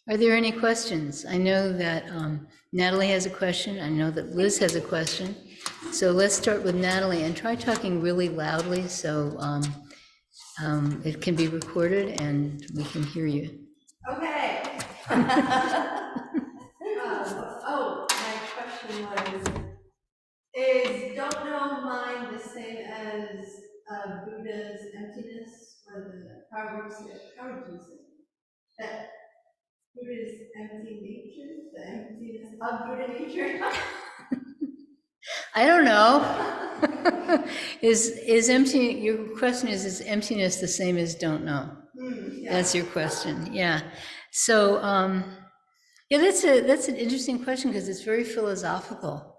Are there any questions? I know that Natalie has a question. I know that Liz has a question. So let's start with Natalie and try talking really loudly so it can be recorded and we can hear you. Okay. Oh, my question was, is don't know mind the same as Buddha's emptiness, or how would you say that Buddha's empty nature, the emptiness of Buddha nature? I don't know. Is empty, your question is emptiness the same as don't know? Yeah. That's your question, yeah. So, yeah, that's an interesting question because it's very philosophical.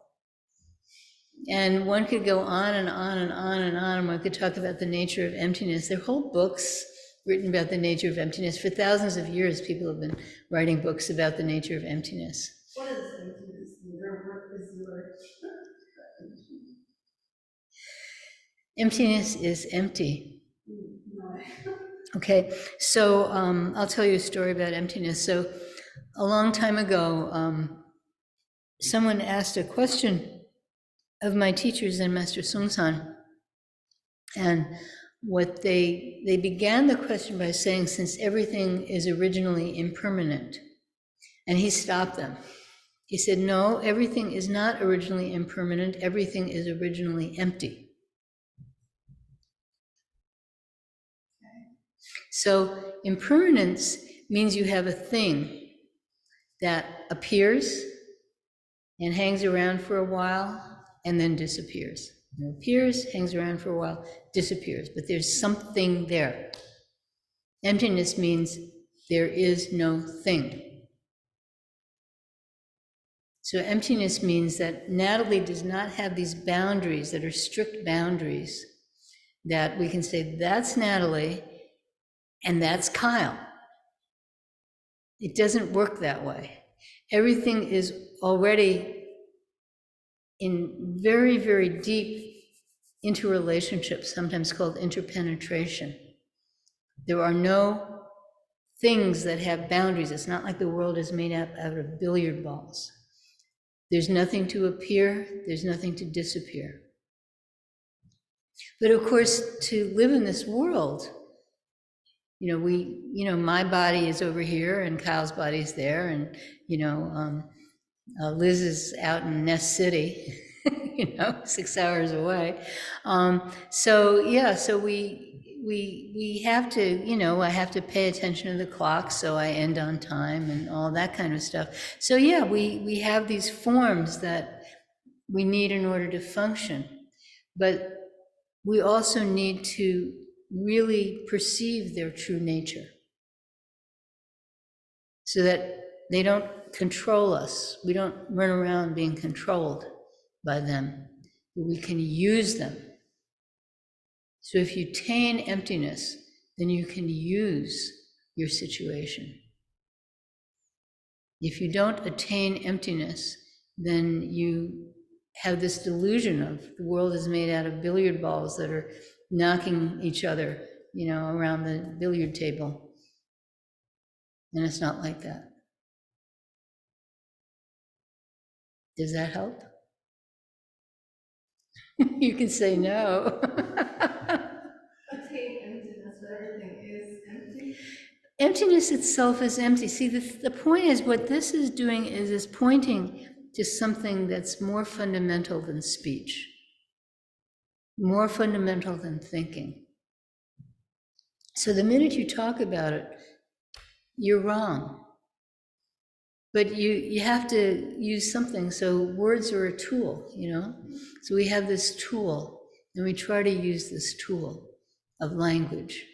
And one could go on and on and on and on, and one could talk about the nature of emptiness. There are whole books written about the nature of emptiness. For thousands of years, people have been writing books about the nature of emptiness. What is emptiness? What is your Emptiness is empty. No. Okay, so I'll tell you a story about emptiness. So a long time ago, someone asked a question of my teacher, Zen Master Sungsan, and what they began the question by saying, since everything is originally impermanent, and he stopped them. He said, no, everything is not originally impermanent, everything is originally empty. So impermanence means you have a thing that appears and hangs around for a while and then disappears. It appears, hangs around for a while, disappears, but there's something there. Emptiness means there is no thing. So emptiness means that Natalie does not have these boundaries that are strict boundaries that we can say, that's Natalie and that's Kyle. It doesn't work that way. Everything is already in very, very deep interrelationships, sometimes called interpenetration. There are no things that have boundaries. It's not like the world is made up out of billiard balls. There's nothing to appear, there's nothing to disappear. But of course, to live in this world, my body is over here and Kyle's body is there, and Liz is out in Nest City, 6 hours away. So we have to, I have to pay attention to the clock, so I end on time and all that kind of stuff. So yeah, we have these forms that we need in order to function, but we also need to really perceive their true nature so that they don't control us. We don't run around being controlled by them, but we can use them. So if you attain emptiness, then you can use your situation. If you don't attain emptiness, then you have this delusion of the world is made out of billiard balls that are knocking each other, around the billiard table. And it's not like that. Does that help? You can say no. Attain emptiness, but everything is empty. Emptiness itself is empty. See, the point is, what this is doing is pointing to something that's more fundamental than speech, more fundamental than thinking. So the minute you talk about it, you're wrong. But you have to use something. So words are a tool, So we have this tool, and we try to use this tool of language.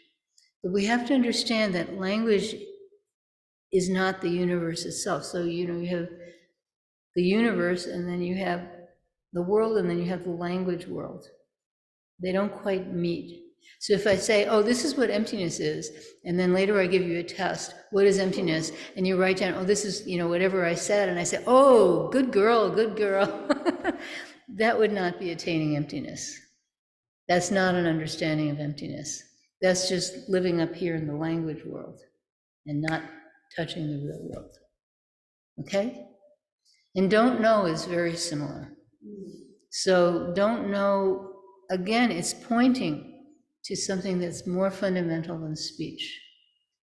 But we have to understand that language is not the universe itself. So, you have the universe, and then you have the world, and then you have the language world. They don't quite meet. So if I say, oh, this is what emptiness is, and then later I give you a test, what is emptiness? And you write down, oh, this is, whatever I said, and I say, oh, good girl, good girl. That would not be attaining emptiness. That's not an understanding of emptiness. That's just living up here in the language world and not touching the real world. Okay? And don't know is very similar. So don't know, again, it's pointing to something that's more fundamental than speech,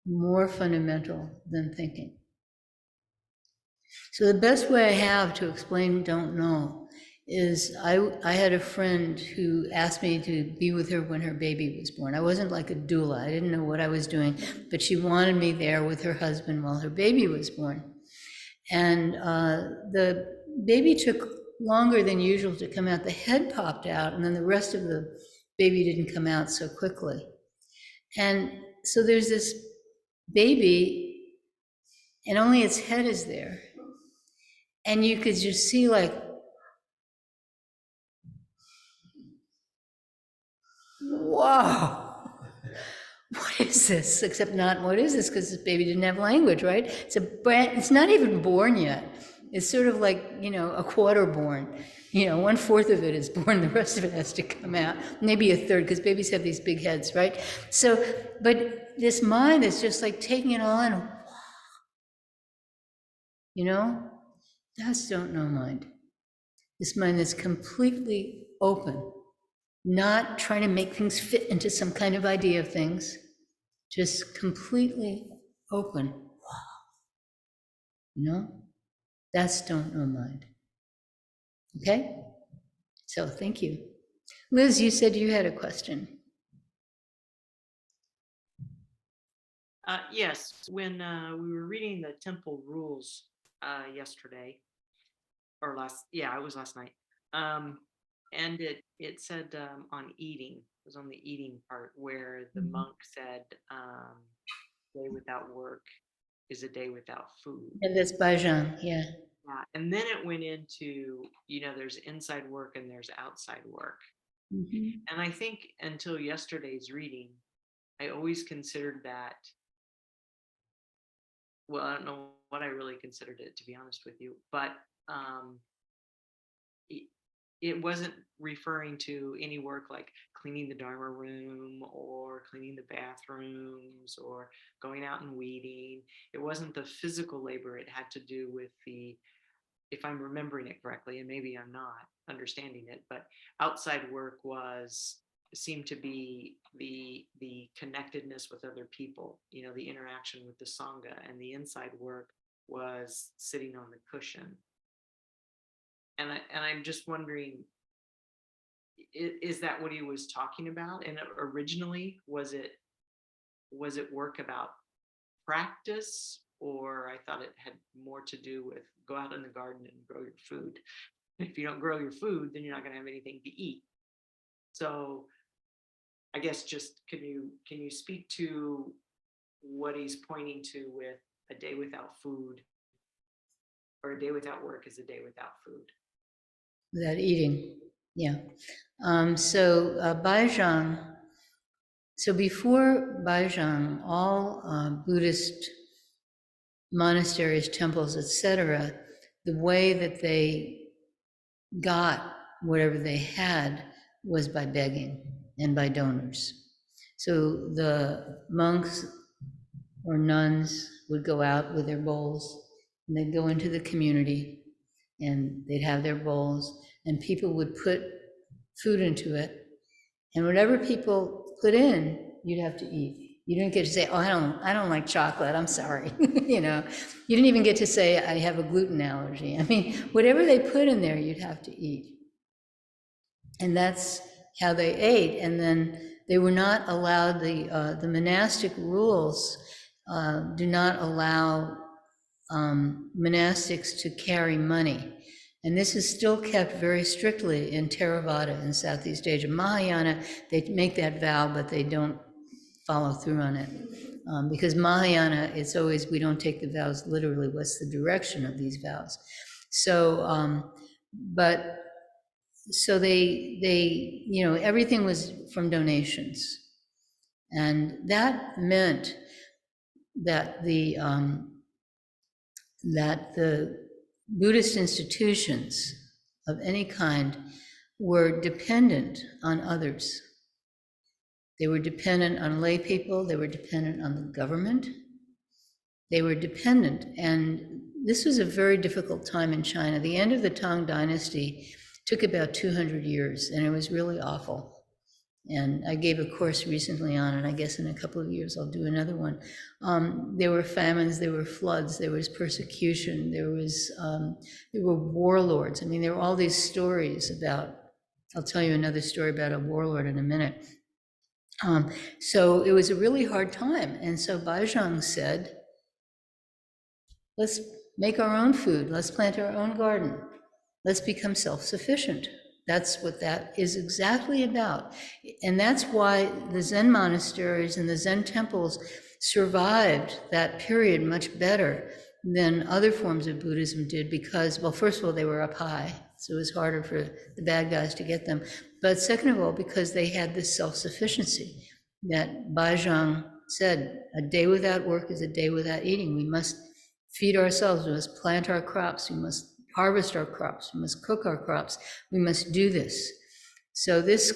more fundamental than thinking. So the best way I have to explain don't know is I had a friend who asked me to be with her when her baby was born. I wasn't like a doula, I didn't know what I was doing, but she wanted me there with her husband while her baby was born. And the baby took longer than usual to come out. The head popped out, and then the rest of the baby didn't come out so quickly. And so there's this baby, and only its head is there. And you could just see, like, whoa, what is this? Except not what is this, because this baby didn't have language, right? It's not even born yet. It's sort of like, a quarter born. 1/4 of it is born, the rest of it has to come out. Maybe a third, because babies have these big heads, right? So, but this mind is just like taking it all in. That's don't know mind. This mind is completely open, not trying to make things fit into some kind of idea of things, just completely open. That's don't know mind. Okay? So thank you. Liz, you said you had a question. Yes, when we were reading the temple rules yesterday, or it was last night. And it said on eating, it was on the eating part where the monk said, day without work is a day without food. And that's Bajang, yeah. And then it went into, there's inside work and there's outside work. Mm-hmm. And I think until yesterday's reading, I always considered that, well, I don't know what I really considered it, to be honest with you, but it wasn't referring to any work like cleaning the Dharma room or cleaning the bathrooms or going out and weeding. It wasn't the physical labor. It had to do with if I'm remembering it correctly, and maybe I'm not understanding it, but outside work seemed to be the connectedness with other people, the interaction with the Sangha, and the inside work was sitting on the cushion. And I'm just wondering, is that what he was talking about? And originally, was it work about practice, or I thought it had more to do with go out in the garden and grow your food. If you don't grow your food, then you're not going to have anything to eat. So I guess just can you speak to what he's pointing to with a day without food, or a day without work is a day without food? Without eating, yeah. Bajang, so before Bajang, all Buddhist monasteries, temples, etc., the way that they got whatever they had was by begging and by donors. So the monks or nuns would go out with their bowls, and they'd go into the community, and they'd have their bowls, and people would put food into it, and whatever people put in, you'd have to eat. You didn't get to say, oh, I don't like chocolate, I'm sorry. You didn't even get to say, I have a gluten allergy. I mean, whatever they put in there, you'd have to eat. And that's how they ate. And then they were not allowed, the monastic rules do not allow monastics to carry money. And this is still kept very strictly in Theravada in Southeast Asia. Mahayana, they make that vow, but they don't follow through on it. Because Mahayana, it's always, we don't take the vows literally, what's the direction of these vows? So, so they everything was from donations. And that meant that the Buddhist institutions of any kind were dependent on others. They were dependent on lay people, they were dependent on the government, They were dependent, and this was a very difficult time in China. The end of the Tang Dynasty took about 200 years, and it was really awful. And I gave a course recently on it. I guess in a couple of years I'll do another one. There were famines, there were floods, there was persecution, there were warlords. I mean, there were all these stories about. I'll tell you another story about a warlord in a minute. So it was a really hard time, and so Baizhang said, "Let's make our own food. Let's plant our own garden. Let's become self-sufficient." That's what that is exactly about. And that's why the Zen monasteries and the Zen temples survived that period much better than other forms of Buddhism did because, well, first of all, they were up high, so it was harder for the bad guys to get them. But second of all, because they had this self-sufficiency that Baizhang said, a day without work is a day without eating. We must feed ourselves, we must plant our crops, we must harvest our crops, we must cook our crops, we must do this. So this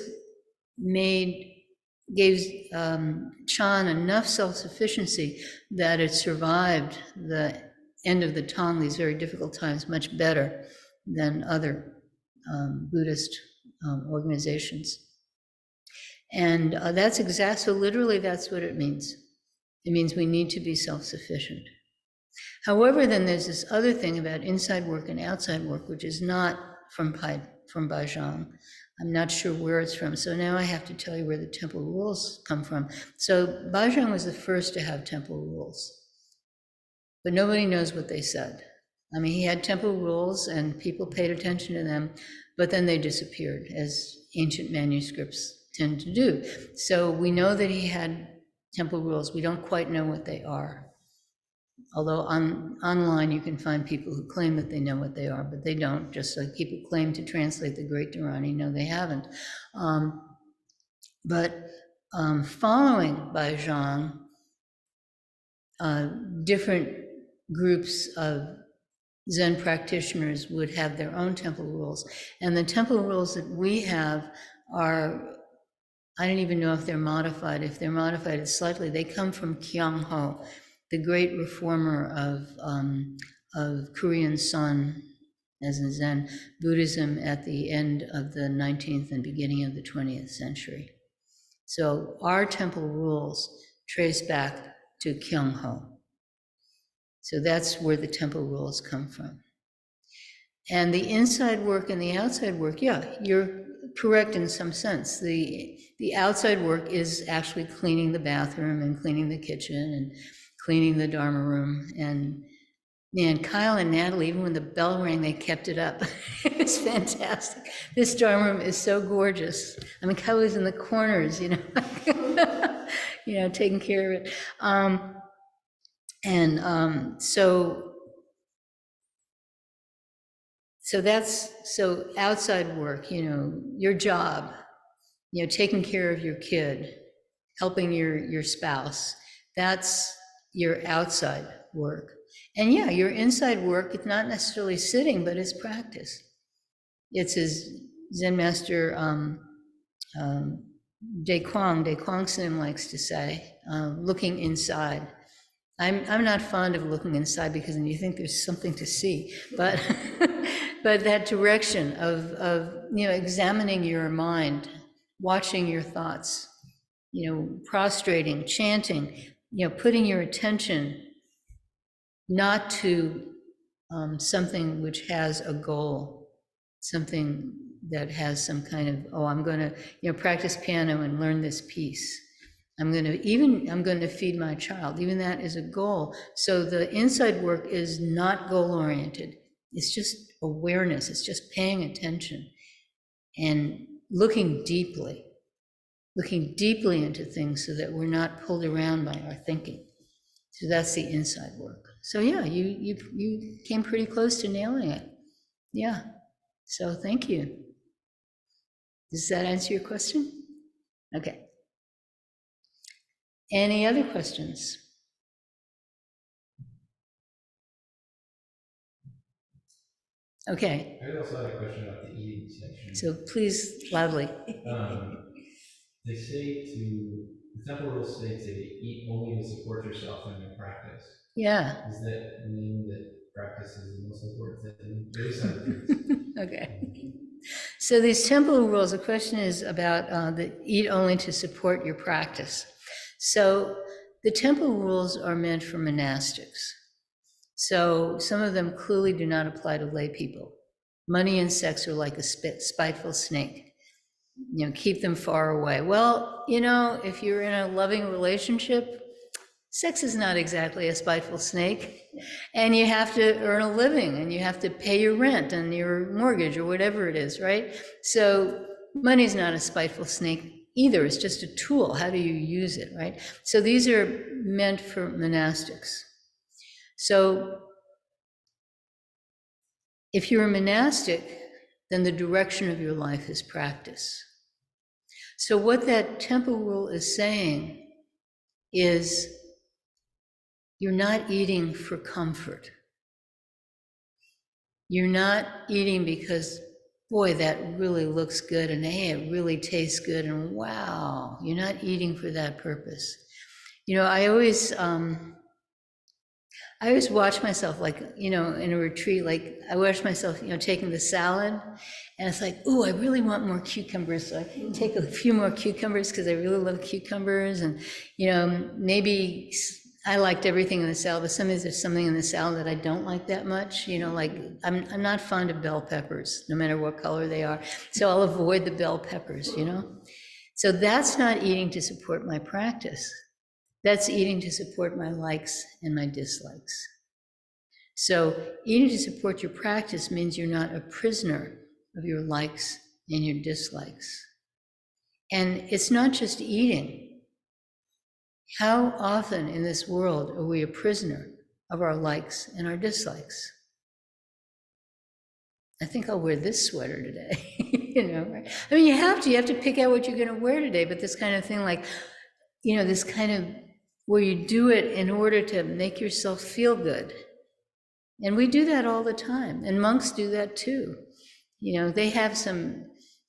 gave Chan enough self-sufficiency that it survived the end of the Tang, these very difficult times, much better than other Buddhist organizations. And so literally that's what it means. It means we need to be self-sufficient. However, then there's this other thing about inside work and outside work, which is not from Baizhang. I'm not sure where it's from. So now I have to tell you where the temple rules come from. So Baizhang was the first to have temple rules, but nobody knows what they said. I mean, he had temple rules and people paid attention to them, but then they disappeared, as ancient manuscripts tend to do. So we know that he had temple rules. We don't quite know what they are. Although online you can find people who claim that they know what they are, but they don't, just like people claim to translate the Great Dharani. No, they haven't. But following Baizhang, different groups of Zen practitioners would have their own temple rules. And the temple rules that we have are, I don't even know if they're modified. If they're modified, it's slightly, they come from Kyung Ho, the great reformer of Korean Sun, as in Zen Buddhism, at the end of the 19th and beginning of the 20th century. So our temple rules trace back to Kyung Ho. So that's where the temple rules come from. And the inside work and the outside work, yeah, you're correct in some sense. The outside work is actually cleaning the bathroom and cleaning the kitchen and cleaning the Dharma room. And man, Kyle and Natalie, even when the bell rang, they kept it up. It was fantastic. This Dharma room is so gorgeous. I mean, Kyle was in the corners, taking care of it. So outside work, your job, taking care of your kid, helping your spouse, that's your outside work. And yeah, your inside work, it's not necessarily sitting, but it's practice. It's as Zen Master Daekwang Sim likes to say, looking inside. I'm not fond of looking inside because then you think there's something to see, but but that direction of examining your mind, watching your thoughts, prostrating, chanting, putting your attention not to something which has a goal, something that has some kind of, I'm going to practice piano and learn this piece. I'm going to feed my child. Even that is a goal. So the inside work is not goal-oriented. It's just awareness. It's just paying attention and looking deeply into things so that we're not pulled around by our thinking. So that's the inside work. So yeah, you came pretty close to nailing it. Yeah. So thank you. Does that answer your question? Okay. Any other questions? Okay. I also had a question about the eating section. So please, loudly. They say to the temple rule states that you eat only to support yourself and your practice. Yeah. Does that mean that practice is the most important thing? At least I'm curious. Okay. So these temple rules, the question is about the eat only to support your practice. So the temple rules are meant for monastics. So some of them clearly do not apply to lay people. Money and sex are like a spiteful snake. You know, keep them far away. Well, you know, if you're in a loving relationship, sex is not exactly a spiteful snake, and you have to earn a living, and you have to pay your rent and your mortgage or whatever it is, right? So money's not a spiteful snake either. It's just a tool. How do you use it, right? So these are meant for monastics. So if you're a monastic, then the direction of your life is practice. So what that temple rule is saying is you're not eating for comfort. You're not eating because, boy, that really looks good, and hey, it really tastes good, and wow. You're not eating for that purpose. You know, I always watch myself, like, you know, in a retreat, like I watch myself, you know, taking the salad, and it's like, oh, I really want more cucumbers. So I take a few more cucumbers because I really love cucumbers. And, you know, maybe I liked everything in the salad, but sometimes there's something in the salad that I don't like that much. You know, like I'm not fond of bell peppers, no matter what color they are. So I'll avoid the bell peppers, you know. So that's not eating to support my practice. That's eating to support my likes and my dislikes. So eating to support your practice means you're not a prisoner of your likes and your dislikes. And it's not just eating. How often in this world are we a prisoner of our likes and our dislikes? I think I'll wear this sweater today, you know, right? I mean, you have to pick out what you're going to wear today, but this kind of thing, like, you know, this kind of where you do it in order to make yourself feel good. And we do that all the time, and monks do that too. You know, they have some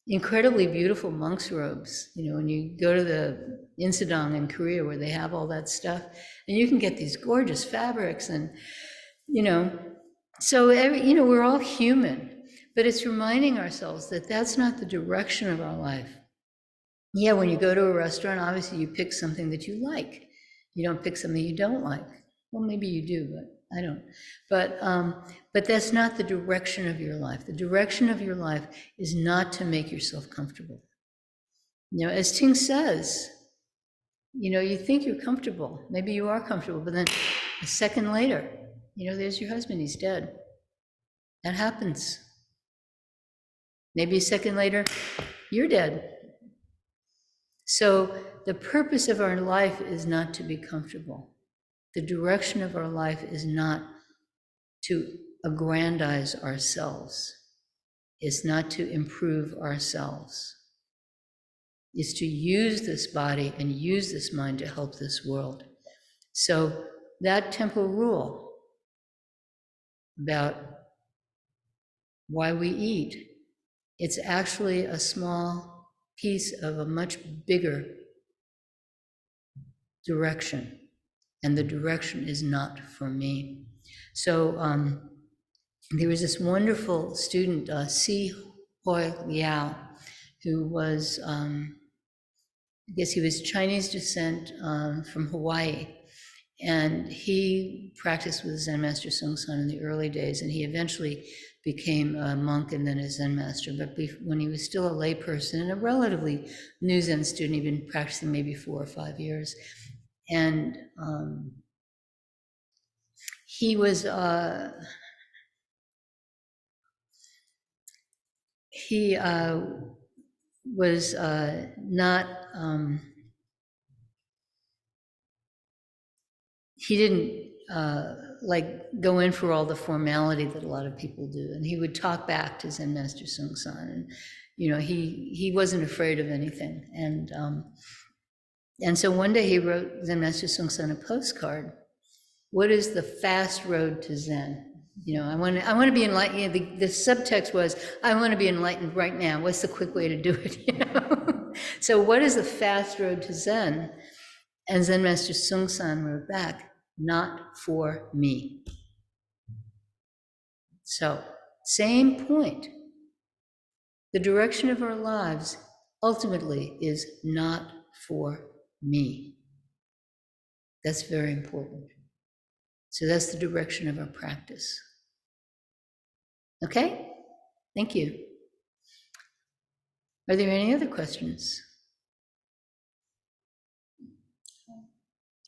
incredibly beautiful monk's robes, you know, when you go to the Insadong in Korea where they have all that stuff, and you can get these gorgeous fabrics, and, you know, so you know, we're all human, but it's reminding ourselves that that's not the direction of our life. Yeah, when you go to a restaurant, obviously you pick something that you like. You don't pick something you don't like. Well, maybe you do, but I don't. But that's not the direction of your life. The direction of your life is not to make yourself comfortable. You know, as Ting says, you know, you think you're comfortable. Maybe you are comfortable, but then a second later, you know, there's your husband, he's dead. That happens. Maybe a second later, you're dead. So the purpose of our life is not to be comfortable. The direction of our life is not to aggrandize ourselves. It's not to improve ourselves. It's to use this body and use this mind to help this world. So that temple rule about why we eat, it's actually a small piece of a much bigger direction, and the direction is not for me. So there was this wonderful student, Si Hoi Liao, who was, I guess he was Chinese descent from Hawaii, and he practiced with Zen Master Sung San in the early days, and he eventually became a monk and then a Zen master. But when he was still a layperson and a relatively new Zen student, he'd been practicing maybe 4 or 5 years. And he was not, he didn't like go in for all the formality that a lot of people do, and he would talk back to Zen Master Sung San, and you know, he wasn't afraid of anything, and so one day he wrote Zen Master Sung San a postcard. What is the fast road to Zen? You know, I want to be enlightened. You know, the subtext was, I want to be enlightened right now. What's the quick way to do it? You know, so what is the fast road to Zen? And Zen Master Sung San wrote back, not for me. So, same point. The direction of our lives ultimately is not for me. That's very important. So that's the direction of our practice. Okay? Thank you. Are there any other questions?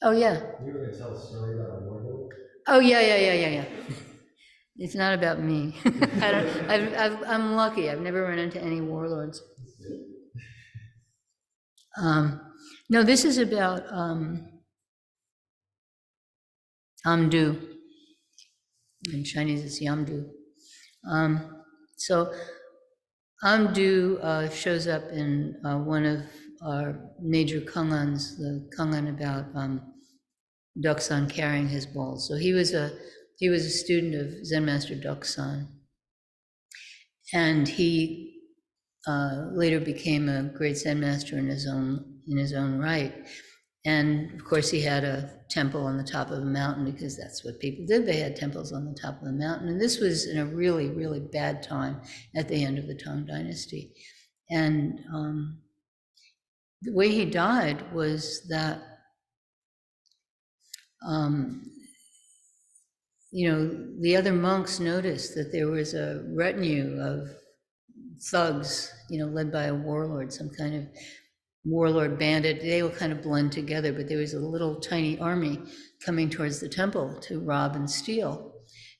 Oh, yeah. You were going to tell a story about a warlord? Oh, yeah. It's not about me. I'm lucky. I've never run into any warlords. No, this is about Amdu. In Chinese, it's Yamdu. So Amdu shows up in one of our major kangans, the kangan about Doksan carrying his balls. So he was a student of Zen Master Doksan, and he later became a great Zen master in his own right. And of course, he had a temple on the top of a mountain because that's what people did. They had temples on the top of the mountain. And this was in a really, really bad time at the end of the Tang Dynasty. And the way he died was that, the other monks noticed that there was a retinue of thugs, led by a warlord, some kind of warlord bandit. They all kind of blend together, but there was a little tiny army coming towards the temple to rob and steal.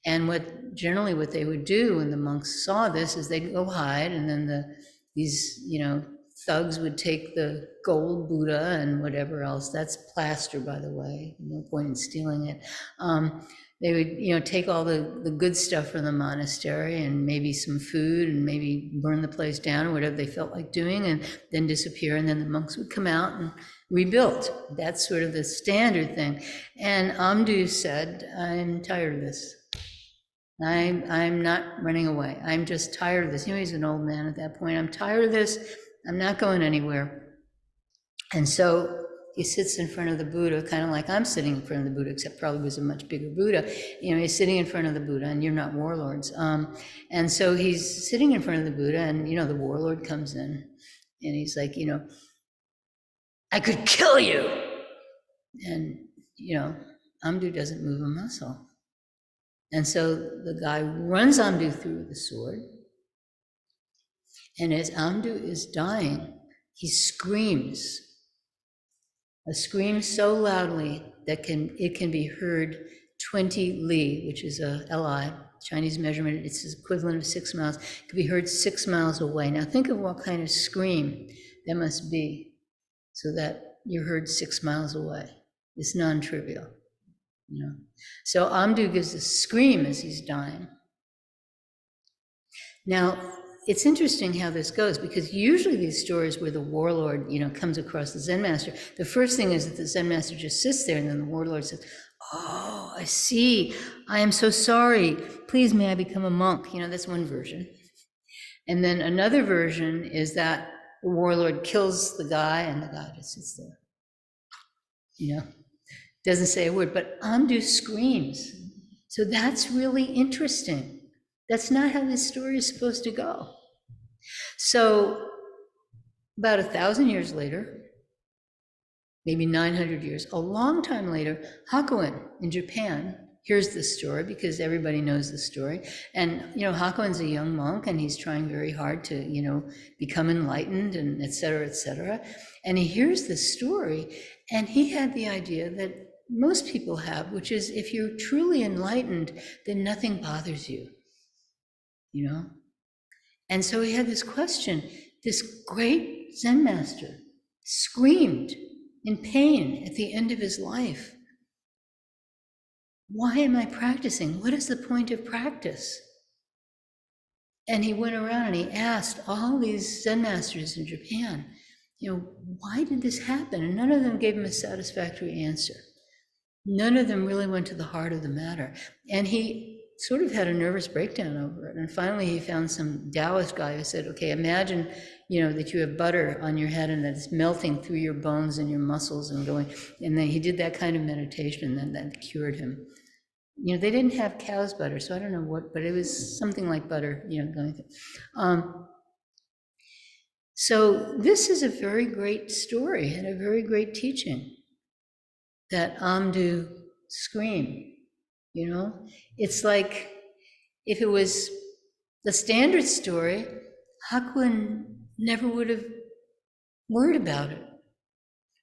And generally what they would do when the monks saw this is they'd go hide, and then these thugs would take the gold Buddha and whatever else. That's plaster, by the way. No point in stealing it. They would, take all the good stuff from the monastery and maybe some food and maybe burn the place down or whatever they felt like doing, and then disappear. And then the monks would come out and rebuild. That's sort of the standard thing. And Amdu said, I'm tired of this. I'm not running away. I'm just tired of this. He's an old man at that point. I'm tired of this. I'm not going anywhere. And so he sits in front of the Buddha, kind of like I'm sitting in front of the Buddha, except probably was a much bigger Buddha. He's sitting in front of the Buddha, and you're not warlords. And so he's sitting in front of the Buddha, and, the warlord comes in, and he's like, I could kill you. And, Amdu doesn't move a muscle. And so the guy runs Amdu through with the sword. And as Amdu is dying, he screams. A scream so loudly that it can be heard 20 li, which is a li, Chinese measurement. It's the equivalent of 6 miles. It can be heard 6 miles away. Now think of what kind of scream that must be so that you're heard 6 miles away. It's non-trivial, So Amdu gives a scream as he's dying. Now, it's interesting how this goes, because usually these stories where the warlord, comes across the Zen master, the first thing is that the Zen master just sits there, and then the warlord says, oh, I see. I am so sorry. Please, may I become a monk? That's one version. And then another version is that the warlord kills the guy, and the guy just sits there, doesn't say a word, but Amdu screams. So that's really interesting. That's not how this story is supposed to go. So about 1,000 years later, maybe 900 years, a long time later, Hakuin in Japan hears this story, because everybody knows the story. And, Hakuin's a young monk, and he's trying very hard to, become enlightened, and et cetera, and he hears this story, and he had the idea that most people have, which is if you're truly enlightened, then nothing bothers you, And so he had this question. This great Zen master screamed in pain at the end of his life. Why am I practicing? What is the point of practice? And he went around and he asked all these Zen masters in Japan, why did this happen? And none of them gave him a satisfactory answer. None of them really went to the heart of the matter. And he sort of had a nervous breakdown over it. And finally he found some Taoist guy who said, okay, imagine, that you have butter on your head and that it's melting through your bones and your muscles and going, and then he did that kind of meditation, and then that cured him. They didn't have cow's butter, so I don't know what, but it was something like butter, going through. So this is a very great story and a very great teaching that Amdu screamed. It's like if it was the standard story, Hakuin never would have worried about it.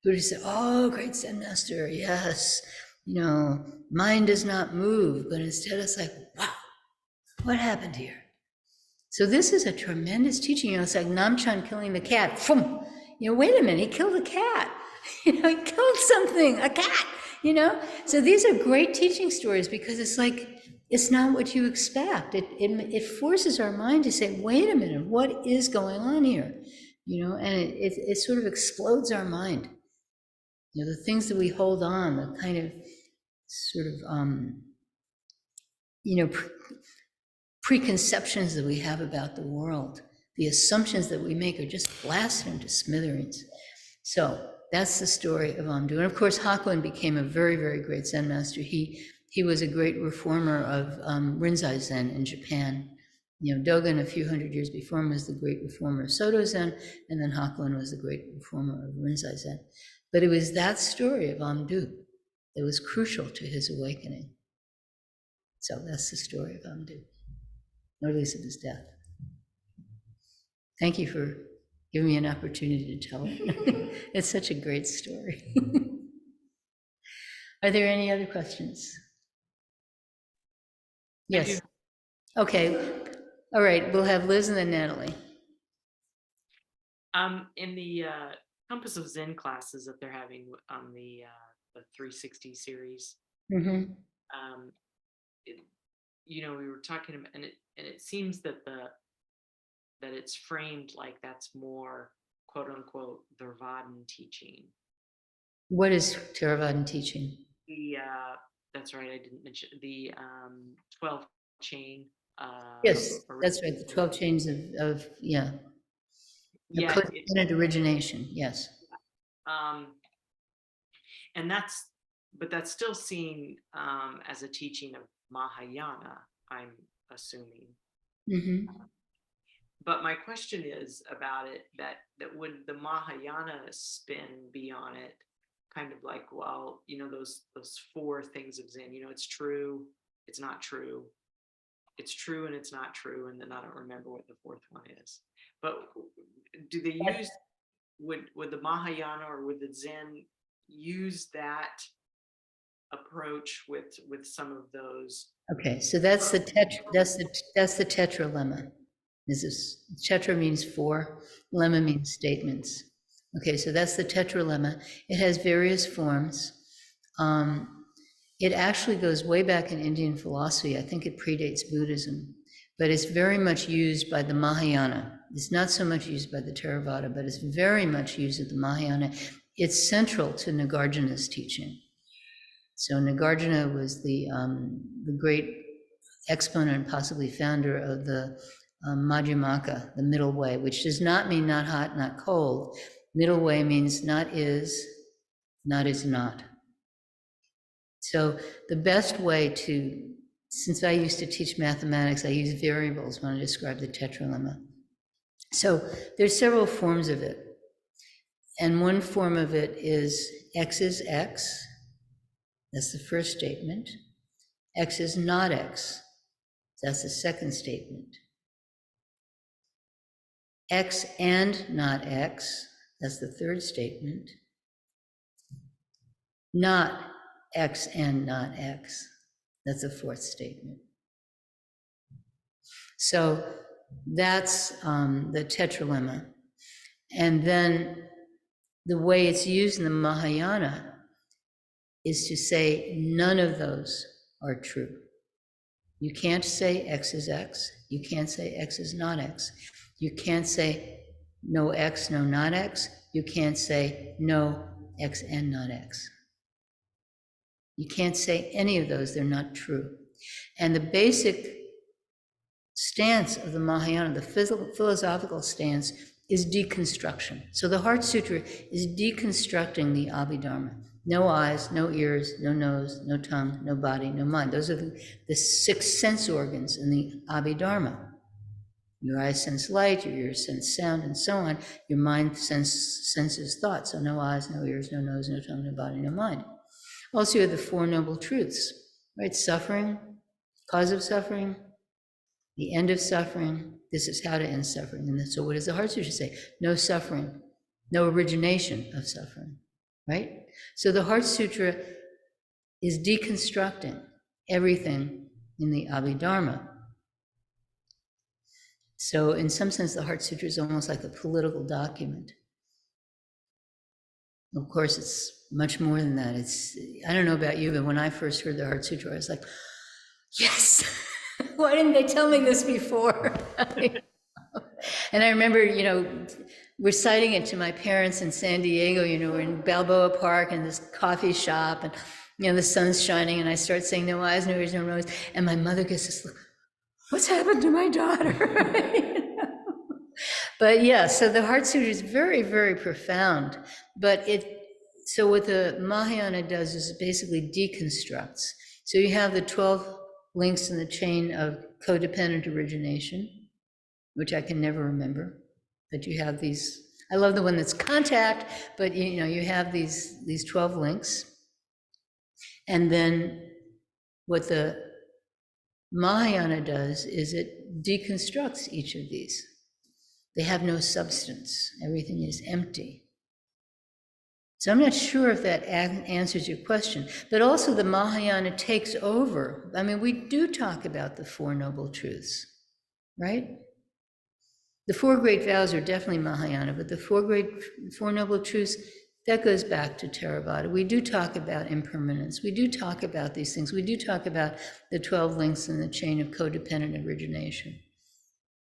He would have said, oh, great Zen master, yes, mind does not move, but instead it's like, wow, what happened here? So this is a tremendous teaching. It's like Namchan killing the cat. Wait a minute, he killed a cat. He killed something, a cat. So these are great teaching stories because it's like, it's not what you expect. It forces our mind to say, wait a minute, what is going on here? And it sort of explodes our mind. The things that we hold on, the kind of sort of, preconceptions that we have about the world, the assumptions that we make are just blasted into smithereens. So that's the story of Amdu. And of course, Hakuin became a very, very great Zen master. He was a great reformer of Rinzai Zen in Japan. Dogen, a few hundred years before him, was the great reformer of Soto Zen, and then Hakuin was the great reformer of Rinzai Zen. But it was that story of Amdu that was crucial to his awakening. So that's the story of Amdu, or at least of his death. Thank you for giving me an opportunity to tell it. It's such a great story. Are there any other questions? Yes. Okay. All right. We'll have Liz and then Natalie. In the Compass of Zen classes that they're having on the 360 series, Mm-hmm. We were talking about, and it seems that it's framed like that's more quote unquote Theravadan teaching. What is Theravadan teaching? That's right. I didn't mention the 12 chain. Yes, that's right. The 12 chains of yeah. Yeah. Infinite origination. Yes. And that's still seen as a teaching of Mahayana, I'm assuming. Mm-hmm. But my question is about it, that would the Mahayana spin be on it, kind of like, well, those four things of Zen, it's true, it's not true, it's true and it's not true, and then I don't remember what the fourth one is. But do they use, would the Mahayana or would the Zen use that approach with some of those? Okay, so that's the tetralemma. This is, tetra means four, lemma means statements. Okay, so that's the tetralemma. It has various forms. It actually goes way back in Indian philosophy. I think it predates Buddhism, but it's very much used by the Mahayana. It's not so much used by the Theravada, but it's very much used at the Mahayana. It's central to Nagarjuna's teaching. So Nagarjuna was the great exponent and possibly founder of the Madhyamaka, the middle way, which does not mean not hot, not cold. Middle way means not is not. So the best way to, since I used to teach mathematics, I use variables when I describe the tetralemma. So there's several forms of it. And one form of it is X is X. That's the first statement. X is not X. That's the second statement. X and not X. That's the third statement. Not X and not X. That's the fourth statement. So that's the tetralemma. And then the way it's used in the Mahayana is to say none of those are true. You can't say X is X. You can't say X is not X. You can't say no X, no not X. You can't say no X and not X. You can't say any of those, they're not true. And the basic stance of the Mahayana, the philosophical stance, is deconstruction. So the Heart Sutra is deconstructing the Abhidharma. No eyes, no ears, no nose, no tongue, no body, no mind. Those are the 6 sense organs in the Abhidharma. Your eyes sense light, your ears sense sound, and so on. Your mind senses thought. So no eyes, no ears, no nose, no tongue, no body, no mind. Also, you have the 4 Noble Truths, right? Suffering, cause of suffering, the end of suffering. This is how to end suffering. And so what does the Heart Sutra say? No suffering, no origination of suffering, right? So the Heart Sutra is deconstructing everything in the Abhidharma. So in some sense, the Heart Sutra is almost like a political document. Of course, it's much more than that. I don't know about you, but when I first heard the Heart Sutra, I was like, yes, why didn't they tell me this before? And I remember, reciting it to my parents in San Diego, we're in Balboa Park in this coffee shop, and, the sun's shining, and I start saying, no eyes, no ears, no nose, and my mother gets this look, what's happened to my daughter? But yeah, so the Heart Sutra is very, very profound, but so what the Mahayana does is it basically deconstructs. So you have the 12 links in the chain of codependent origination, which I can never remember, but you have these, I love the one that's contact, but you have these 12 links. And then what the Mahayana does is it deconstructs each of these. They have no substance. Everything is empty. So I'm not sure if that answers your question, but also the Mahayana takes over. I mean, we do talk about the 4 Noble Truths, right? The 4 Great Vows are definitely Mahayana, but the 4 Noble Truths, that goes back to Theravada. We do talk about impermanence. We do talk about these things. We do talk about the 12 links in the chain of codependent origination.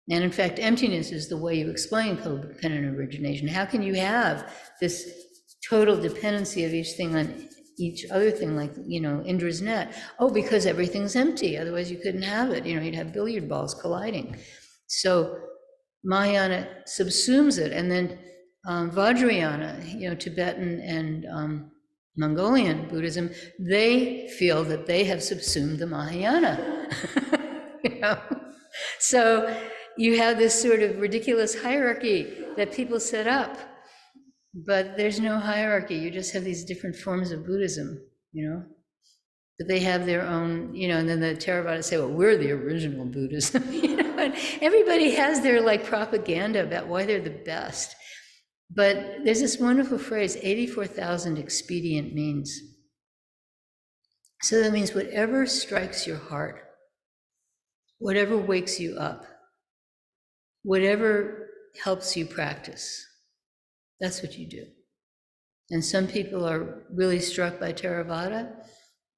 And in fact, emptiness is the way you explain codependent origination. How can you have this total dependency of each thing on each other thing, like, Indra's net? Oh, because everything's empty. Otherwise you couldn't have it. You'd have billiard balls colliding. So Mahayana subsumes it. And then Vajrayana, Tibetan and Mongolian Buddhism, they feel that they have subsumed the Mahayana. So you have this sort of ridiculous hierarchy that people set up, but there's no hierarchy. You just have these different forms of Buddhism, but they have their own, and then the Theravada say, well, we're the original Buddhism, and everybody has their propaganda about why they're the best. But there's this wonderful phrase, 84,000 expedient means. So that means whatever strikes your heart, whatever wakes you up, whatever helps you practice, that's what you do. And some people are really struck by Theravada,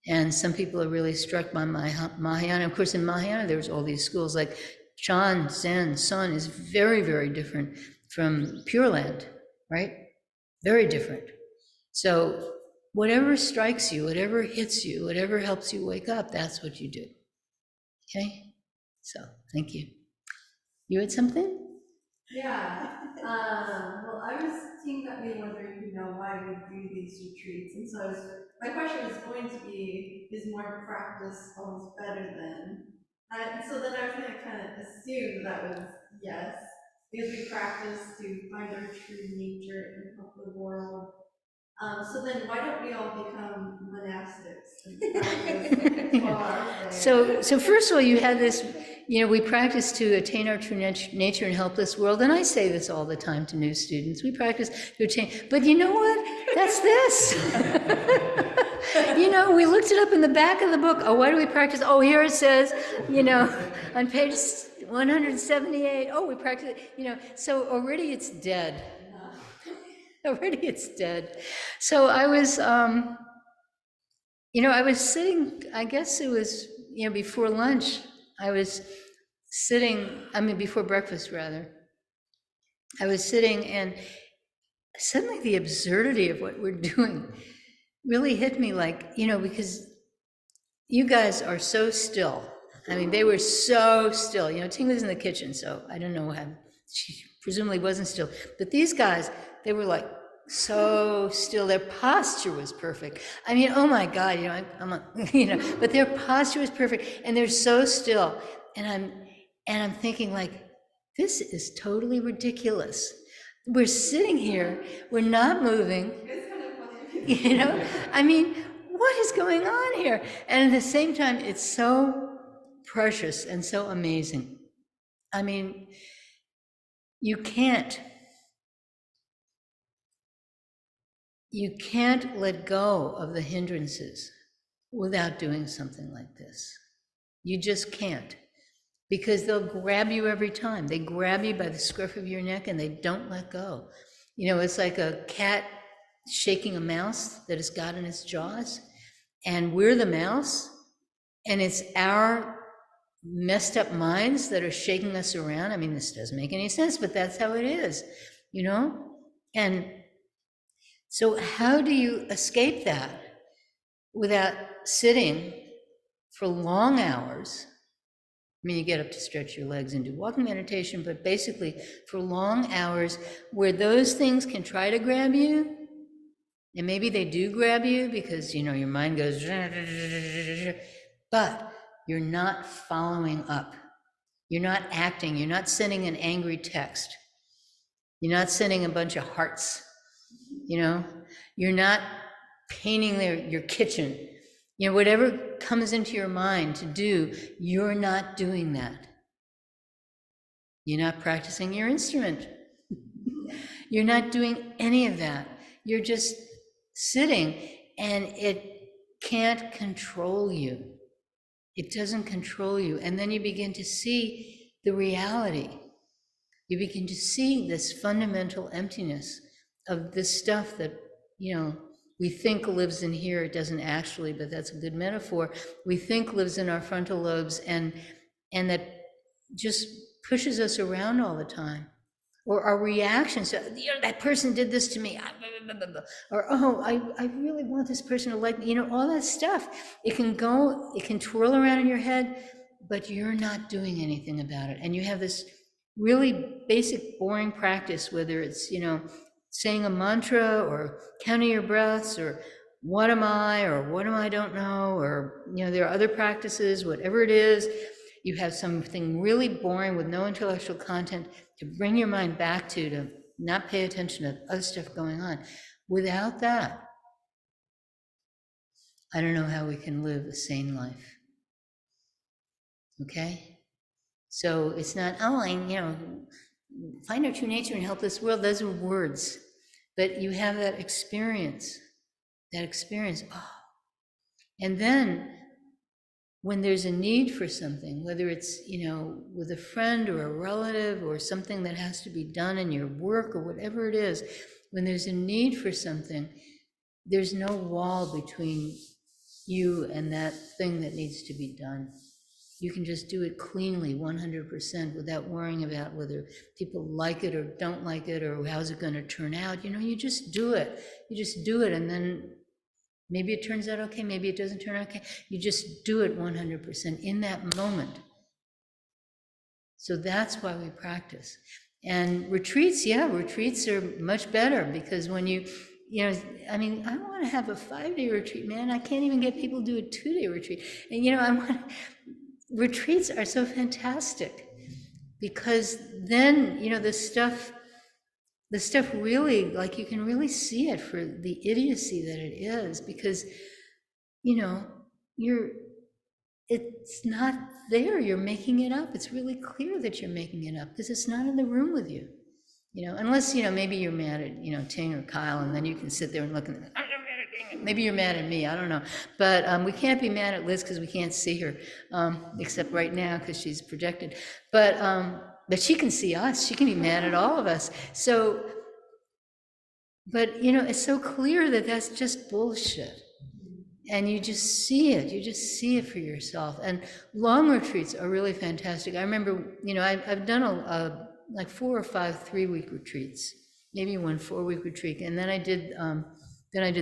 and some people are really struck by Mahayana. Of course, in Mahayana, there's all these schools like Chan, Zen, Sun is very, very different from Pure Land, right? Very different. So whatever strikes you, whatever hits you, whatever helps you wake up, that's what you do. Okay? So, thank you. You had something? Yeah. Well, Team got me wondering, why we do these retreats. And so my question was going to be, is more practice always better than? And so then I was going to kind of assume that was yes, because we practice to find our true nature and help the world. So then why don't we all become monastics and practice 12 hours a day? So first of all, you had this, we practice to attain our true nature and help this world. And I say this all the time to new students. We practice to attain, but you know what? That's this. We looked it up in the back of the book. Oh, why do we practice? Oh, here it says, on page 178. Oh, we practice, so already it's dead. Already it's dead. So I was, I was sitting, I guess it was, before lunch, I was sitting, before breakfast rather. I was sitting and suddenly the absurdity of what we're doing really hit me because, you guys are so still. I mean, they were so still. You know, Ting was in the kitchen, so I don't know how, she presumably wasn't still. But these guys, they were like so still. Their posture was perfect. I mean, oh my God, you know, I'm a, you know, but their posture was perfect, and they're so still. And I'm thinking like, this is totally ridiculous. We're sitting here, we're not moving. It's kind of funny. You know, I mean, what is going on here? And at the same time, it's so precious and so amazing. I mean, you can't let go of the hindrances without doing something like this. You just can't, because they'll grab you every time. They grab you by the scruff of your neck and they don't let go. You know, it's like a cat shaking a mouse that it's got in its jaws, and we're the mouse, and it's our messed up minds that are shaking us around. I mean, this doesn't make any sense, but that's how it is, you know? And so how do you escape that without sitting for long hours? I mean, you get up to stretch your legs and do walking meditation, but basically for long hours where those things can try to grab you, and maybe they do grab you because, you know, your mind goes, but you're not following up. You're not acting. You're not sending an angry text. You're not sending a bunch of hearts, you know? You're not painting your kitchen. You know, whatever comes into your mind to do, you're not doing that. You're not practicing your instrument. You're not doing any of that. You're just sitting, and it can't control you. It doesn't control you. And then you begin to see the reality. You begin to see this fundamental emptiness of this stuff that, you know, we think lives in here. It doesn't actually, but that's a good metaphor. We think lives in our frontal lobes, and that just pushes us around all the time. Or our reactions, so, you know, that person did this to me, or, oh, I really want this person to like me, you know, all that stuff. It can twirl around in your head, but you're not doing anything about it. And you have this really basic, boring practice, whether it's, you know, saying a mantra or counting your breaths or what am I don't know, or, you know, there are other practices, whatever it is. You have something really boring with no intellectual content to bring your mind back to not pay attention to other stuff going on. Without that, I don't know how we can live a sane life. Okay? So it's not, oh, you know, find our true nature and help this world. Those are words. But you have that experience, oh. And then when there's a need for something, whether it's, you know, with a friend or a relative or something that has to be done in your work or whatever it is, when there's a need for something, there's no wall between you and that thing that needs to be done. You can just do it cleanly, 100%, without worrying about whether people like it or don't like it or how's it going to turn out. You know, you just do it. You just do it, and then maybe it turns out okay, maybe it doesn't turn out okay. You just do it 100% in that moment. So that's why we practice. And retreats, yeah, retreats are much better, because when you know, I mean, I want to have a 5-day retreat, man. I can't even get people to do a 2-day retreat. And, you know, retreats are so fantastic, because then, you know, the stuff really, like, you can really see it for the idiocy that it is, because, you know, it's not there, you're making it up. It's really clear that you're making it up, because it's not in the room with you, you know, unless, you know, maybe you're mad at, you know, Ting or Kyle, and then you can sit there and look at them. Maybe you're mad at me, I don't know. But we can't be mad at Liz because we can't see her, except right now because she's projected. But she can see us. She can be mad at all of us. So, but, you know, it's so clear that that's just bullshit. And you just see it. You just see it for yourself. And long retreats are really fantastic. I remember, you know, I've done like 4 or 5 3-week retreats, maybe 1 4-week retreat, and then I did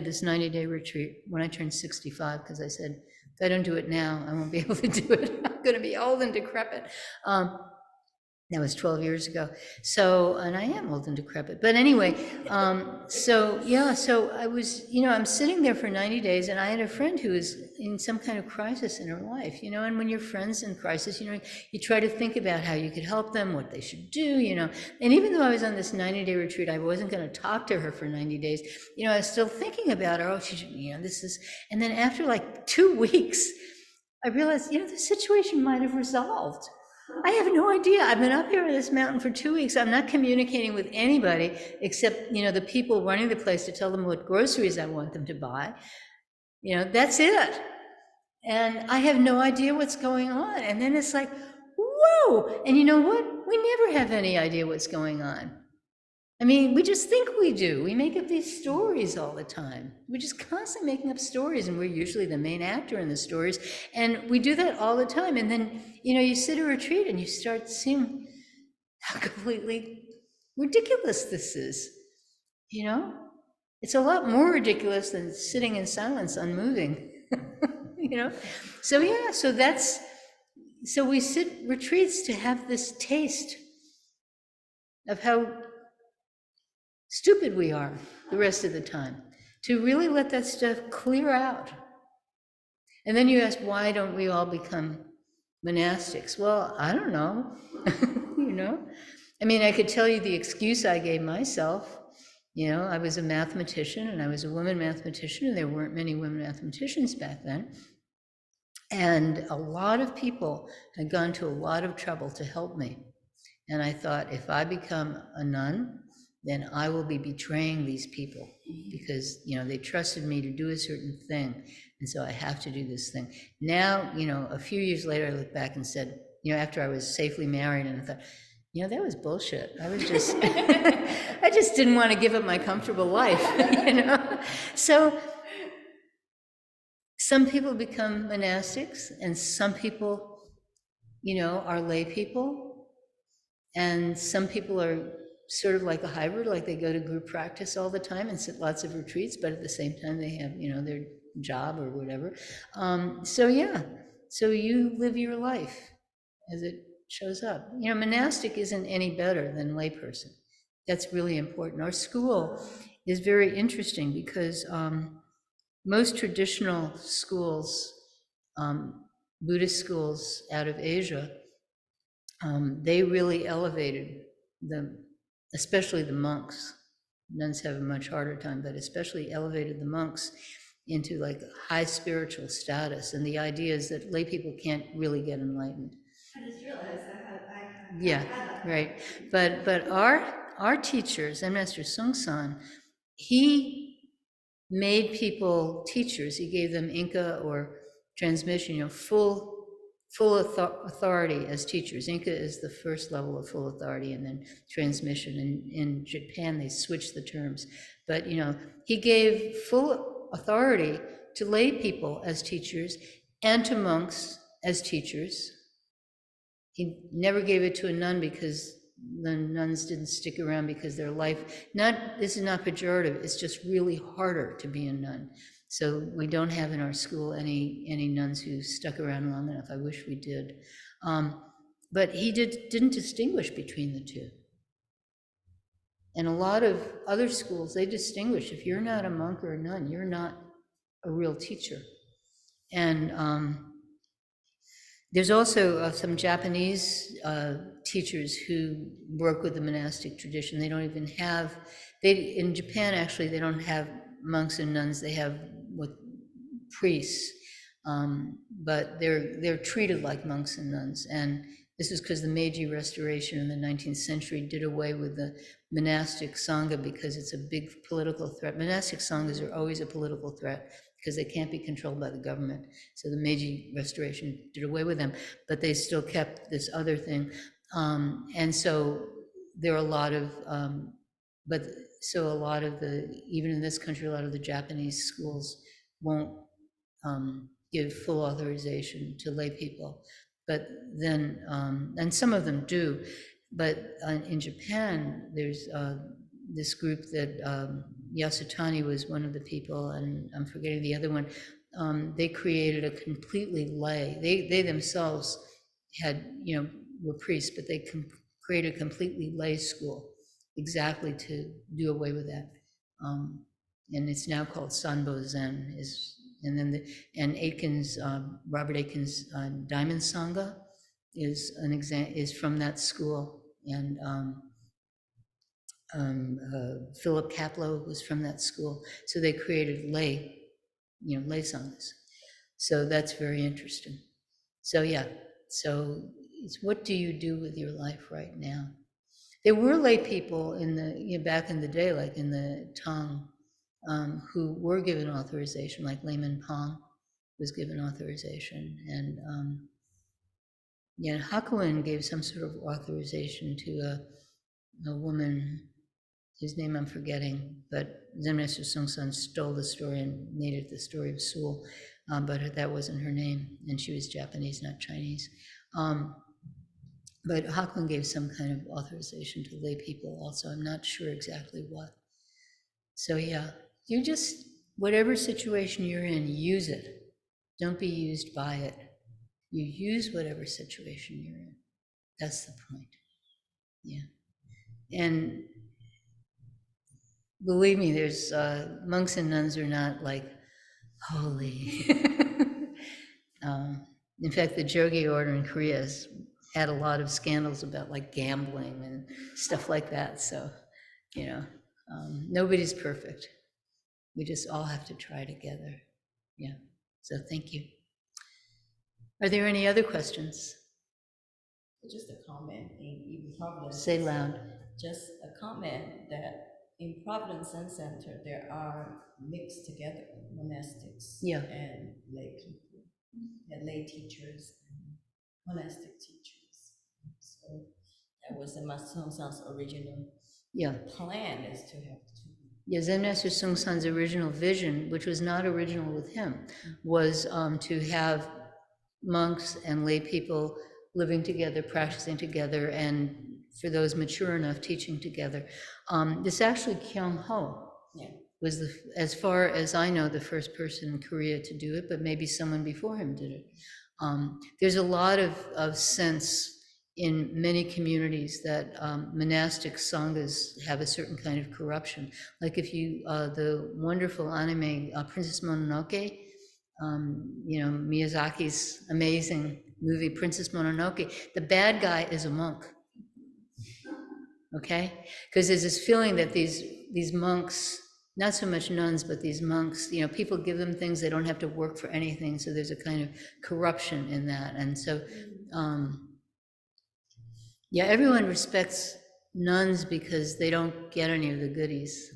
this 90-day retreat when I turned 65, because I said, If I don't do it now, I won't be able to do it. I'm going to be old and decrepit. That was 12 years ago. So, and I am old and decrepit. But anyway, so yeah, so I was, I'm sitting there for 90 days, and I had a friend who was in some kind of crisis in her life, and when your friend's in crisis, you try to think about how you could help them, what they should do, And even though I was on this 90-day retreat, I wasn't going to talk to her for 90 days. I was still thinking about her. Oh, she should, this is, and then after like 2 weeks, I realized, the situation might have resolved. I have no idea. I've been up here on this mountain for 2 weeks. I'm not communicating with anybody except, the people running the place to tell them what groceries I want them to buy. That's it. And I have no idea what's going on. And then it's like, whoa. And you know what? We never have any idea what's going on. I mean, we just think we do. We make up these stories all the time. We're just constantly making up stories, and we're usually the main actor in the stories. And we do that all the time. And then, you sit at a retreat and you start seeing how completely ridiculous this is. It's a lot more ridiculous than sitting in silence, unmoving. So yeah, so we sit retreats to have this taste of how stupid we are the rest of the time, to really let that stuff clear out. And then you ask, why don't we all become monastics? Well, I don't know. I mean, I could tell you the excuse I gave myself. I was a mathematician, and I was a woman mathematician, and there weren't many women mathematicians back then. And a lot of people had gone to a lot of trouble to help me. And I thought, if I become a nun, then I will be betraying these people because, they trusted me to do a certain thing. And so I have to do this thing. Now, a few years later, I look back and said, after I was safely married, and I thought, that was bullshit. I was just, I just didn't want to give up my comfortable life, So some people become monastics, and some people, are lay people. And some people are sort of like a hybrid, like they go to group practice all the time and sit lots of retreats, but at the same time they have, their job or whatever. So yeah, so you live your life as it shows up. Monastic isn't any better than layperson. That's really important. Our school is very interesting because most traditional schools, Buddhist schools out of Asia, they really elevated especially the monks. Nuns have a much harder time, but especially elevated the monks into like high spiritual status. And the idea is that lay people can't really get enlightened. I just realized I had Yeah, that. right. But our teacher, Zen Master Sung San, he made people teachers. He gave them Inca or transmission, full authority as teachers. Inca is the first level of full authority, and then transmission. In Japan, they switched the terms. But, he gave full authority to lay people as teachers and to monks as teachers. He never gave it to a nun because the nuns didn't stick around because their life, this is not pejorative, it's just really harder to be a nun. So we don't have in our school any nuns who stuck around long enough. I wish we did. But he didn't distinguish between the two. And a lot of other schools, they distinguish. If you're not a monk or a nun, you're not a real teacher. And there's also some Japanese teachers who work with the monastic tradition. They don't even have, in Japan actually, they don't have monks and nuns, they have with priests, but they're treated like monks and nuns. And this is because the Meiji Restoration in the 19th century did away with the monastic sangha because it's a big political threat. Monastic sanghas are always a political threat because they can't be controlled by the government. So the Meiji Restoration did away with them, but they still kept this other thing. And so there are a lot of, even in this country, a lot of the Japanese schools won't give full authorization to lay people. But then, and some of them do, but in Japan, there's this group that Yasutani was one of the people, and I'm forgetting the other one, they created a completely lay. They themselves had, were priests, but they created a completely lay school exactly to do away with that. And it's now called Sanbo Zen. And then Aitken's, Robert Aitken's Diamond Sangha is from that school, and Philip Kapleau was from that school. So they created lay sanghas. So that's very interesting. So yeah, so it's what do you do with your life right now? There were lay people in the back in the day, like in the Tang, who were given authorization, like Layman Pong was given authorization, and Hakuin gave some sort of authorization to a woman whose name I'm forgetting, but Zen Master Sung San stole the story and made it the story of Sewell, but that wasn't her name, and she was Japanese, not Chinese. But Hakuin gave some kind of authorization to lay people also. I'm not sure exactly what. So yeah, you just, whatever situation you're in, use it. Don't be used by it. You use whatever situation you're in. That's the point. Yeah. And believe me, there's monks and nuns are not like holy. In fact, the Jogye order in Korea has had a lot of scandals about like gambling and stuff like that. So, nobody's perfect. We just all have to try together. Yeah. So thank you. Are there any other questions? Just a comment in Providence. Say loud. Just a comment that in Providence Zen Center there are mixed together monastics and lay people, and lay teachers and monastic teachers. So that was the Master Song San's original plan, is to have two. Yeah, Zen Master Sung San's original vision, which was not original with him, was to have monks and lay people living together, practicing together, and for those mature enough, teaching together. This actually, Kyung Ho was, as far as I know, the first person in Korea to do it, but maybe someone before him did it. There's a lot of sense in many communities that monastic sanghas have a certain kind of corruption. Like if you, the wonderful anime Princess Mononoke, Miyazaki's amazing movie Princess Mononoke, the bad guy is a monk. Okay? Because there's this feeling that these monks, not so much nuns, but these monks, people give them things, they don't have to work for anything, so there's a kind of corruption in that. And so, everyone respects nuns because they don't get any of the goodies.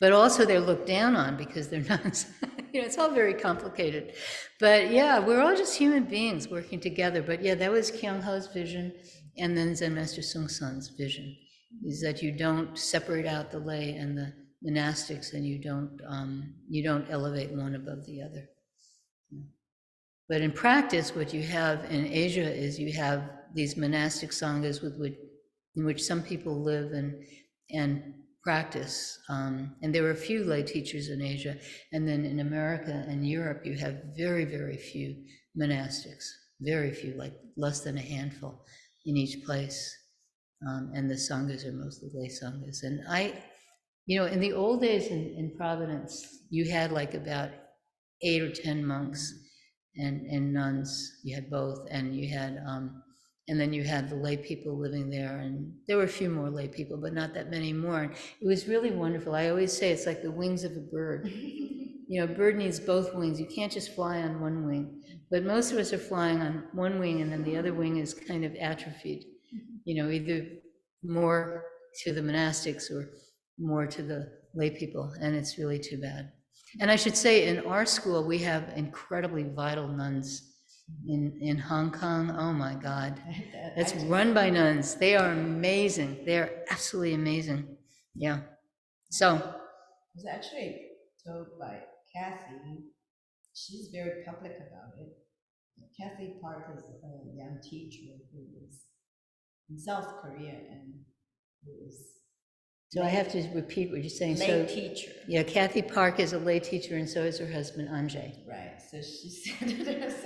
But also they're looked down on because they're nuns. It's all very complicated. But yeah, we're all just human beings working together. But yeah, that was Kyung Ho's vision, and then Zen Master Sung San's vision, is that you don't separate out the lay and the monastics, and you don't elevate one above the other. But in practice, what you have in Asia is you have these monastic sanghas in which some people live and practice. And there are a few lay teachers in Asia. And then in America and Europe, you have very, very few monastics, very few, like less than a handful in each place. And the sanghas are mostly lay sanghas. And in the old days in Providence, you had like about 8 or 10 monks and nuns. You had both, and you had and then you had the lay people living there, and there were a few more lay people, but not that many more. And it was really wonderful. I always say it's like the wings of a bird. A bird needs both wings. You can't just fly on one wing. But most of us are flying on one wing, and then the other wing is kind of atrophied. Either more to the monastics or more to the lay people, and it's really too bad. And I should say, in our school, we have incredibly vital nuns in Hong Kong. Oh my God. It's run by nuns. They are amazing. They're absolutely amazing. Yeah. So. I was actually told by Kathy, she's very public about it. Kathy Park is a young teacher who was in South Korea and who is So I have to repeat what you're saying. Lay teacher. Yeah, Kathy Park is a lay teacher, and so is her husband, Anjay. Right, so she said there's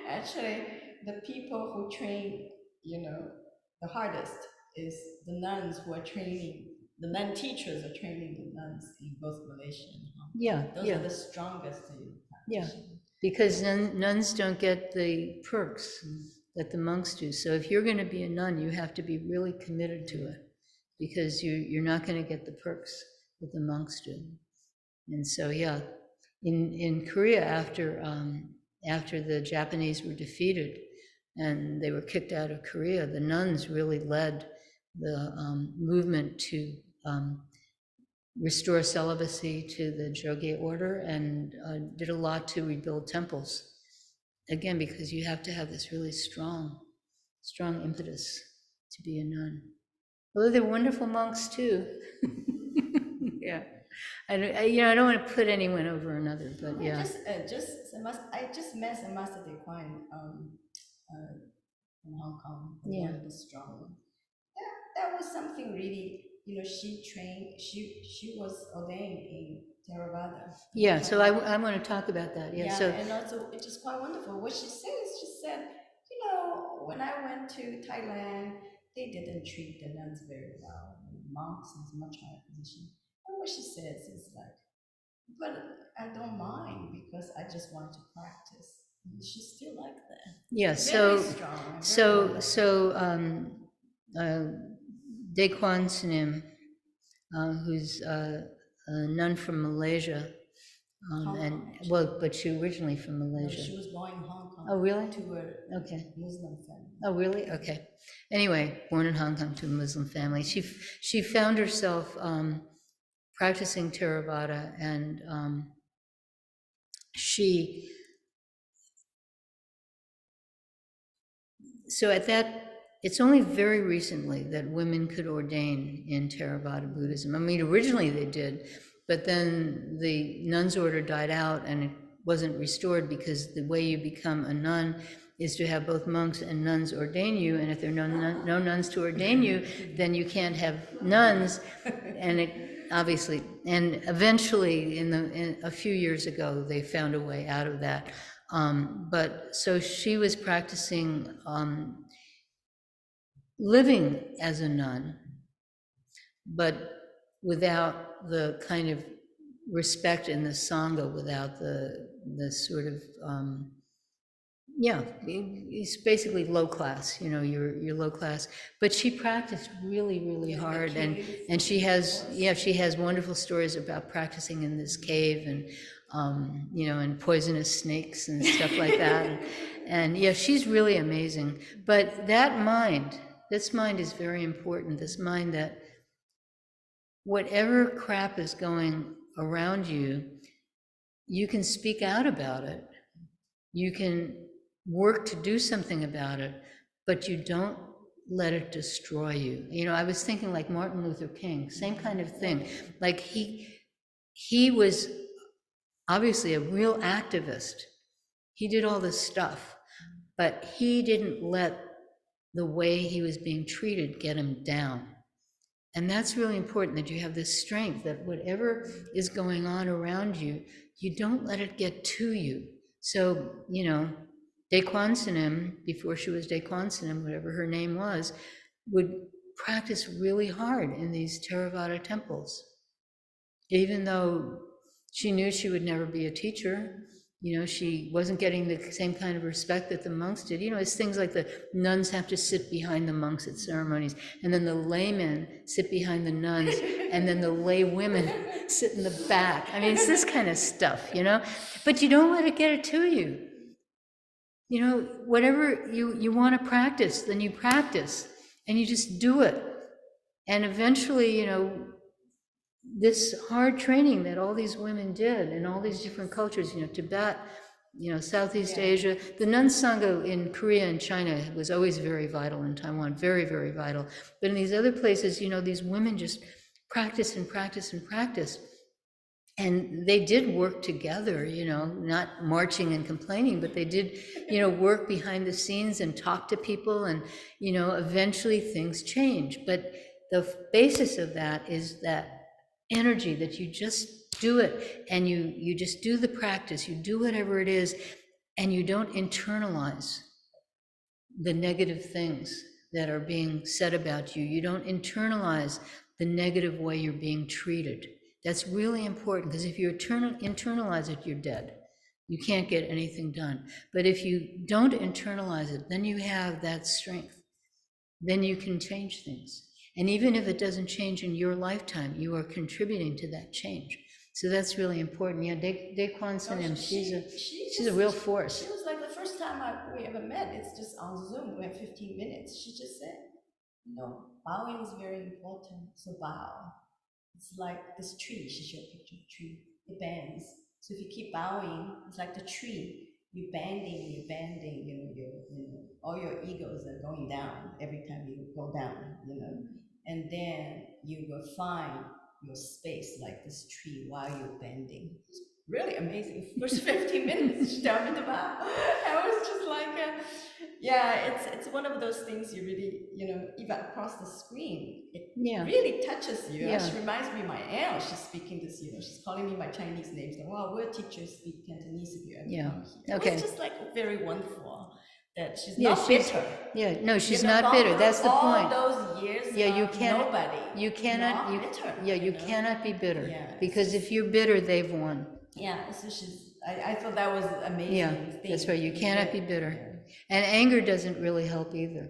actually the people who train, the hardest is the nuns who are training, the nun teachers are training the nuns in both Malaysia and Hong Kong. Yeah, Those are the strongest in practice. Because nuns don't get the perks that the monks do. So if you're going to be a nun, you have to be really committed to it, because you're not going to get the perks that the monks do. And so, yeah, in Korea, after the Japanese were defeated and they were kicked out of Korea, the nuns really led the movement to restore celibacy to the Jogye order, and did a lot to rebuild temples. Again, because you have to have this really strong impetus to be a nun. Although they're wonderful monks too. Yeah, I don't want to put anyone over another, but yeah. I just met Zen Master Bon Hae in Hong Kong. Yeah. One of the strong ones. That was something really, she trained. She was ordained in Theravada. Yeah, so I want to talk about that. Yeah, so and also it's just quite wonderful. What she said, when I went to Thailand, they didn't treat the nuns very well. Monks is much higher position. And what she says is like, but I don't mind because I just want to practice. And she's still like that. yeah, Very strong. Daquan Sanim, who's a nun from Malaysia, but she originally from Malaysia. She was born in Hong Kong. Oh, really? To a Okay. Muslim family. Oh, really? Okay. Anyway, born in Hong Kong to a Muslim family. She found herself practicing Theravada, and so at that, it's only very recently that women could ordain in Theravada Buddhism. I mean, originally they did, but then the nuns order died out and it wasn't restored, because the way you become a nun is to have both monks and nuns ordain you, and if there are no nuns to ordain you, then you can't have nuns, and eventually, a few years ago, they found a way out of that. But so she was practicing living as a nun, but without the kind of respect in the Sangha, without the sort of, it's basically low class, you're low class. But she practiced really, really hard, and she has wonderful stories about practicing in this cave, and and poisonous snakes and stuff like that. And yeah, she's really amazing. But this mind is very important. This mind that whatever crap is going around you, you can speak out about it. You can work to do something about it, but you don't let it destroy you. I was thinking like Martin Luther King, same kind of thing. Like he was obviously a real activist. He did all this stuff, but he didn't let the way he was being treated get him down. And that's really important, that you have this strength, that whatever is going on around you, you don't let it get to you. So, Daquan Sanim, before she was Daquan Sanim, whatever her name was, would practice really hard in these Theravada temples. Even though she knew she would never be a teacher, she wasn't getting the same kind of respect that the monks did. It's things like the nuns have to sit behind the monks at ceremonies, and then the laymen sit behind the nuns, and then the lay women sit in the back. I mean, it's this kind of stuff, but you don't let it get it to you. Whatever you want to practice, then you practice, and you just do it. And eventually, this hard training that all these women did in all these different cultures, Tibet, Southeast Asia, the nun sangha in Korea and China was always very vital, in Taiwan, very, very vital. But in these other places, these women just practice and practice and practice. And they did work together, not marching and complaining, but they did, work behind the scenes and talk to people, and, eventually things change. But the basis of that is that energy that you just do it, and you just do the practice, you do whatever it is, and you don't internalize the negative things that are being said about you. You don't internalize the negative way you're being treated. That's really important, because if you internalize it, you're dead. You can't get anything done. But if you don't internalize it, then you have that strength. Then you can change things. And even if it doesn't change in your lifetime, you are contributing to that change. So that's really important. Yeah, Daquan Sanim, she's a real force. She was like the first time we ever met, it's just on Zoom, we have 15 minutes. She just said, bowing is very important, so bow. It's like this tree, she showed a picture of a tree, it bends. So if you keep bowing, it's like the tree, you're bending, all your egos are going down every time you go down, and then you will find your space like this tree while you're bending. It's really amazing. First 15 minutes, she told me to bow. I was just like, it's one of those things you really, even across the screen, it really touches you. Yeah. She reminds me of my aunt. She's speaking this, she's calling me my Chinese names. Like, wow, we're teachers speak Cantonese if you ever come here. Okay. It's just like very wonderful that she's not bitter. Yeah, no, she's not bitter. That's the point. All those years, you can't. nobody. You cannot. You cannot be bitter. Yeah, because if you're bitter, they've won. Yeah, so I thought that was amazing. Yeah, that's right. You cannot be bitter, and anger doesn't really help either.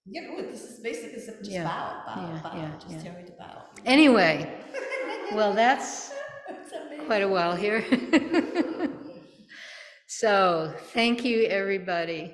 Yeah, this is basically just bow. Just tell me to bow. Anyway, well, that's quite a while here. So, thank you, everybody.